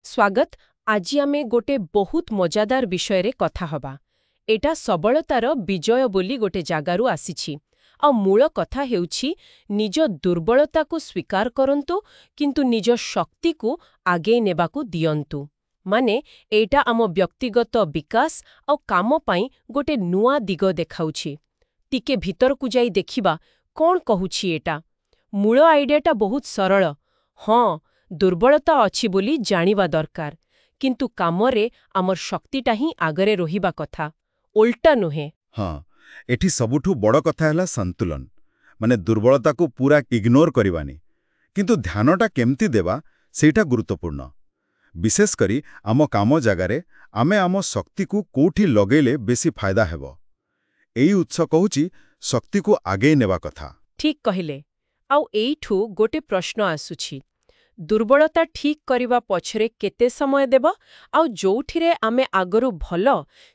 ସ୍ୱାଗତ। ଆଜି ଆମେ ଗୋଟେ ବହୁତ ମଜାଦାର ବିଷୟରେ କଥା ହବା। ଏଟା ସବଳତାର ବିଜୟ ବୋଲି ଗୋଟେ ଜାଗାରୁ ଆସିଛି। ଆଉ ମୂଳ କଥା ହେଉଛି ନିଜ ଦୁର୍ବଳତାକୁ ସ୍ୱୀକାର କରନ୍ତୁ, କିନ୍ତୁ ନିଜ ଶକ୍ତିକୁ ଆଗେଇ ନେବାକୁ ଦିଅନ୍ତୁ। ମାନେ ଏଇଟା ଆମ ବ୍ୟକ୍ତିଗତ ବିକାଶ ଆଉ କାମ ପାଇଁ ଗୋଟେ ନୂଆ ଦିଗ ଦେଖାଉଛି। ଟିକେ ଭିତରକୁ ଯାଇ ଦେଖିବା କ'ଣ କହୁଛି ଏଟା। ମୂଳ ଆଇଡିଆଟା ବହୁତ ସରଳ। ହଁ, ଦୁର୍ବଳତା ଅଛି ବୋଲି ଜାଣିବା ଦରକାର, କିନ୍ତୁ କାମରେ ଆମର ଶକ୍ତିଟା ହିଁ ଆଗରେ ରହିବା କଥା, ଓଲଟା ନୁହେଁ। ହଁ, ଏଠି ସବୁଠୁ ବଡ଼ କଥା ହେଲା ସନ୍ତୁଳନ। ମାନେ ଦୁର୍ବଳତାକୁ ପୁରା ଇଗ୍ନୋର କରିବାନି, କିନ୍ତୁ ଧ୍ୟାନଟା କେମିତି ଦେବା ସେଇଟା ଗୁରୁତ୍ୱପୂର୍ଣ୍ଣ। ବିଶେଷ କରି ଆମ କାମ ଜାଗାରେ ଆମେ ଆମ ଶକ୍ତିକୁ କୋଉଠି ଲଗେଇଲେ ବେଶୀ ଫାଇଦା ହେବ। ଏଇ ଉତ୍ସ କହୁଛି ଶକ୍ତିକୁ ଆଗେଇ ନେବା କଥା। ଠିକ୍ କହିଲେ। ଆଉ ଏଇଠୁ ଗୋଟେ ପ୍ରଶ୍ନ ଆସୁଛି, ଦୁର୍ବଳତା ଠିକ୍ କରିବା ପଛରେ କେତେ ସମୟ ଦେବ, ଆଉ ଯୋଉଠିରେ ଆମେ ଆଗରୁ ଭଲ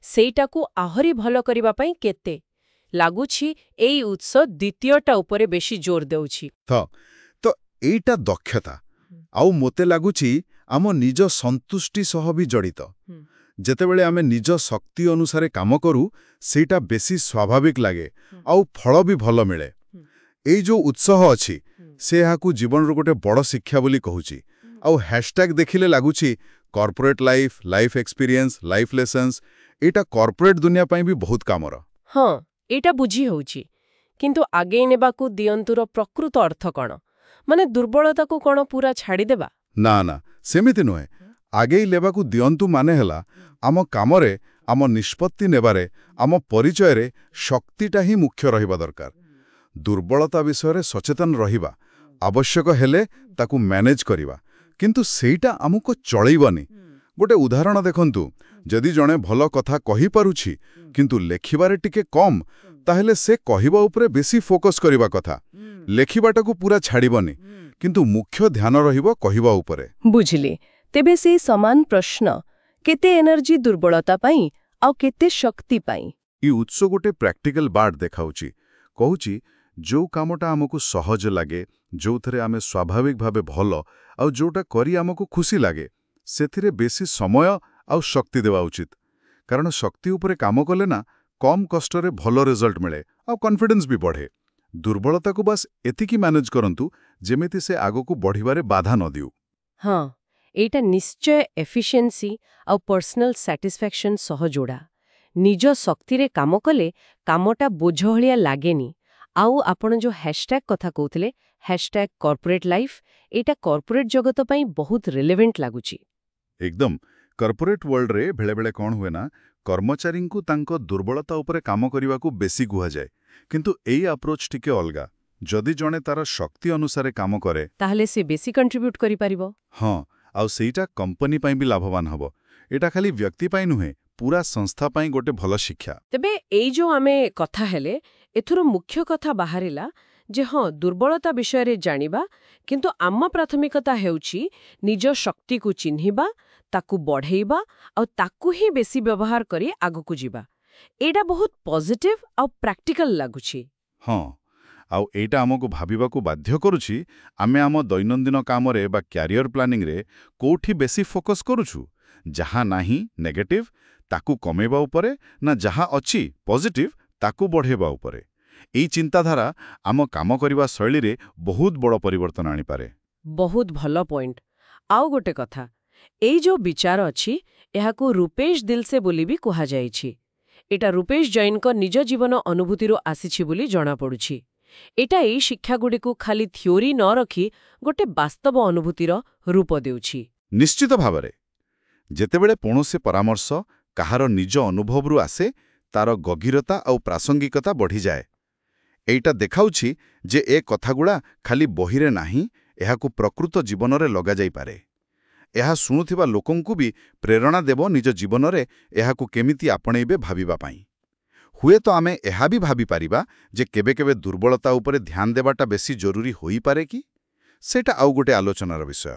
ସେଇଟାକୁ ଆହୁରି ଭଲ କରିବା ପାଇଁ କେତେ? ଲାଗୁଛି ଏଇ ଉତ୍ସ ଦ୍ୱିତୀୟଟା ଉପରେ ବେଶୀ ଜୋର ଦେଉଛି। ତ ଏଇଟା ଦକ୍ଷତା, ଆଉ ମୋତେ ଲାଗୁଛି ଆମ ନିଜ ସନ୍ତୁଷ୍ଟି ସହ ବି ଜଡ଼ିତ। ଯେତେବେଳେ ଆମେ ନିଜ ଶକ୍ତି ଅନୁସାରେ କାମ କରୁ, ସେଇଟା ବେଶୀ ସ୍ୱାଭାବିକ ଲାଗେ ଆଉ ଫଳ ବି ଭଲ ମିଳେ। ଏଇ ଯୋଉ ଉତ୍ସାହ ଅଛି, ସେ ଏହାକୁ ଜୀବନର ଗୋଟେ ବଡ଼ ଶିକ୍ଷା ବୋଲି କହୁଛି। ଆଉ ହ୍ୟାଶଟ୍ୟାଗ୍ ଦେଖିଲେ ଲାଗୁଛି corporate life, life experience, life lessons, ଏଇଟା କର୍ପୋରେଟ୍ ଦୁନିଆ ପାଇଁ ବି ବହୁତ କାମର। ହଁ, ଏଇଟା ବୁଝି ହେଉଛି। କିନ୍ତୁ ଆଗେଇ ନେବାକୁ ଦିଅନ୍ତୁର ପ୍ରକୃତ ଅର୍ଥ କ'ଣ? ମାନେ ଦୁର୍ବଳତାକୁ କ'ଣ ପୁରା ଛାଡ଼ିଦେବା? ନା, ସେମିତି ନୁହେଁ। ଆଗେଇ ନେବାକୁ ଦିଅନ୍ତୁ ମାନେ ହେଲା ଆମ କାମରେ, ଆମ ନିଷ୍ପତ୍ତି ନେବାରେ, ଆମ ପରିଚୟରେ ଶକ୍ତିଟା ହିଁ ମୁଖ୍ୟ ରହିବା ଦରକାର। ଦୁର୍ବଳତା ବିଷୟରେ ସଚେତନ ରହିବା, ଆବଶ୍ୟକ ହେଲେ ତାକୁ ମ୍ୟାନେଜ କରିବା, କିନ୍ତୁ ସେଇଟା ଆମକୁ ଚଳେଇବନି। ଗୋଟେ ଉଦାହରଣ ଦେଖନ୍ତୁ, ଯଦି ଜଣେ ଭଲ କଥା କହିପାରୁଛି କିନ୍ତୁ ଲେଖିବାରେ ଟିକେ କମ୍, ତାହେଲେ ସେ କହିବା ଉପରେ ବେଶୀ ଫୋକସ୍ କରିବା କଥା। ଲେଖିବାଟାକୁ ପୁରା ଛାଡ଼ିବନି, କିନ୍ତୁ ମୁଖ୍ୟ ଧ୍ୟାନ ରହିବ କହିବା ଉପରେ। ବୁଝିଲି। ତେବେ ସେଇ ସମାନ ପ୍ରଶ୍ନ, କେତେ ଏନର୍ଜି ଦୁର୍ବଳତା ପାଇଁ ଆଉ କେତେ ଶକ୍ତି ପାଇଁ? ଏଇ ଉତ୍ସ ଗୋଟେ ପ୍ରାକ୍ଟିକାଲ ବାର୍ଡ ଦେଖାଉଛି। କହୁଛି ଯୋଉ କାମଟା ଆମକୁ ସହଜ ଲାଗେ, ଯୋଉଥିରେ ଆମେ ସ୍ୱାଭାବିକ ଭାବେ ଭଲ, ଆଉ ଯୋଉଟା କରି ଆମକୁ ଖୁସି ଲାଗେ, ସେଥିରେ ବେଶୀ ସମୟ ଆଉ ଶକ୍ତି ଦେବା ଉଚିତ। କାରଣ ଶକ୍ତି ଉପରେ କାମ କଲେ ନା କମ୍ କଷ୍ଟରେ ଭଲ ରେଜଲ୍ଟ ମିଳେ ଆଉ କନଫିଡେନ୍ସ ବି ବଢ଼େ। ଦୁର୍ବଳତାକୁ ବାସ୍ ଏତିକି ମ୍ୟାନେଜ କରନ୍ତୁ ଯେମିତି ସେ ଆଗକୁ ବଢ଼ିବାରେ ବାଧା ନ ଦିଉ। ହଁ, ଏଇଟା ନିଶ୍ଚୟ ଏଫିସିଏନ୍ସି ଆଉ ପର୍ସନାଲ ସାଟିସ୍ଫ୍ୟାକ୍ସନ୍ ସହ ଯୋଡ଼ା। ନିଜ ଶକ୍ତିରେ କାମ କଲେ କାମଟା ବୋଝ ଭଳିଆ ଲାଗେନି। ଆଉ ଆପଣ ଯୋଉ ହ୍ୟାଶଟ୍ୟାଗ୍ କଥା କହୁଥିଲେ, ହ୍ୟାଶଟ୍ୟାଗ୍ କର୍ପୋରେଟ୍ ଲାଇଫ୍, ଏଇଟା କର୍ପୋରେଟ୍ ଜଗତ ପାଇଁ ବହୁତ ରିଲେଭେଣ୍ଟ ଲାଗୁଛି। ଏକଦମ। କର୍ପୋରେଟ୍ ୱାର୍ଲଡରେ ବେଳେବେଳେ କ'ଣ ହୁଏ ନା, କର୍ମଚାରୀଙ୍କୁ ତାଙ୍କ ଦୁର୍ବଳତା ଉପରେ କାମ କରିବାକୁ ବେଶୀ କୁହାଯାଏ। କିନ୍ତୁ ଏଇ ଆପ୍ରୋଚ୍ ଟିକେ ଅଲଗା। ଯଦି ଜଣେ ତାର ଶକ୍ତି ଅନୁସାରେ କାମ କରେ, ତାହେଲେ ସେ ବେଶୀ କଣ୍ଟ୍ରିବ୍ୟୁଟ୍ କରିପାରିବ। ହଁ, ଆଉ ସେଇଟା କମ୍ପାନୀ ପାଇଁ ବି ଲାଭବାନ ହେବ। ଏଇଟା ଖାଲି ବ୍ୟକ୍ତି ପାଇଁ ନୁହେଁ, ପୁରା ସଂସ୍ଥା ପାଇଁ ଗୋଟେ ଭଲ ଶିକ୍ଷା। ତେବେ ଏଇ ଯୋଉ ଆମେ କଥା ହେଲେ, ଏଥିରୁ ମୁଖ୍ୟ କଥା ବାହାରିଲା ଯେ ହଁ, ଦୁର୍ବଳତା ବିଷୟରେ ଜାଣିବା, କିନ୍ତୁ ଆମ ପ୍ରାଥମିକତା ହେଉଛି ନିଜ ଶକ୍ତିକୁ ଚିହ୍ନିବା, ତାକୁ ବଢ଼େଇବା ଆଉ ତାକୁ ହିଁ ବେଶୀ ବ୍ୟବହାର କରି ଆଗକୁ ଯିବା। ଏଇଟା ବହୁତ ପଜିଟିଭ ଆଉ ପ୍ରାକ୍ଟିକାଲ ଲାଗୁଛି। ହଁ, ଆଉ ଏଇଟା ଆମକୁ ଭାବିବାକୁ ବାଧ୍ୟ କରୁଛି, ଆମେ ଆମ ଦୈନନ୍ଦିନ କାମରେ ବା କ୍ୟାରିୟର ପ୍ଲାନିଂରେ କୋଉଠି ବେଶୀ ଫୋକସ୍ କରୁଛୁ। ଯାହା ନାହିଁ ନେଗେଟିଭ୍, ତାକୁ କମେଇବା ଉପରେ, ନା ଯାହା ଅଛି ପଜିଟିଭ୍, ତାକୁ ବଢ଼େଇବା ଉପରେ। ଏଇ ଚିନ୍ତାଧାରା ଆମ କାମ କରିବା ଶୈଳୀରେ ବହୁତ ବଡ଼ ପରିବର୍ତ୍ତନ ଆଣିପାରେ। ବହୁତ ଭଲ ପଏଣ୍ଟ। ଆଉ ଗୋଟେ କଥା, ଏଇ ଯୋଉ ବିଚାର ଅଛି, ଏହାକୁ ରୂପେଶ ଦିଲ୍ସେ ବୋଲି ବି କୁହାଯାଇଛି। ଏଟା ରୂପେଶ ଜୈନଙ୍କ ନିଜ ଜୀବନ ଅନୁଭୂତିରୁ ଆସିଛି ବୋଲି ଜଣାପଡ଼ୁଛି। ଏଟା ଏଇ ଶିକ୍ଷାଗୁଡ଼ିକୁ ଖାଲି ଥିଓରି ନ ରଖି ଗୋଟେ ବାସ୍ତବ ଅନୁଭୂତିର ରୂପ ଦେଉଛି। ନିଶ୍ଚିତ ଭାବରେ। ଯେତେବେଳେ କୌଣସି ପରାମର୍ଶ କାହାର ନିଜ ଅନୁଭବରୁ ଆସେ, ତାର ଗଭୀରତା ଆଉ ପ୍ରାସଙ୍ଗିକତା ବଢ଼ିଯାଏ। ଏଇଟା ଦେଖାଉଛି ଯେ ଏ କଥାଗୁଡ଼ା ଖାଲି ବହିରେ ନାହିଁ, ଏହାକୁ ପ୍ରକୃତ ଜୀବନରେ ଲଗାଯାଇପାରେ। ଏହା ଶୁଣୁଥିବା ଲୋକଙ୍କୁ ବି ପ୍ରେରଣା ଦେବ ନିଜ ଜୀବନରେ ଏହାକୁ କେମିତି ଆପଣେଇବେ ଭାବିବା ପାଇଁ। ହୁଏତ ଆମେ ଏହା ବି ଭାବିପାରିବା ଯେ କେବେ କେବେ ଦୁର୍ବଳତା ଉପରେ ଧ୍ୟାନ ଦେବାଟା ବେଶୀ ଜରୁରୀ ହୋଇପାରେ କି? ସେଇଟା ଆଉ ଗୋଟେ ଆଲୋଚନାର ବିଷୟ।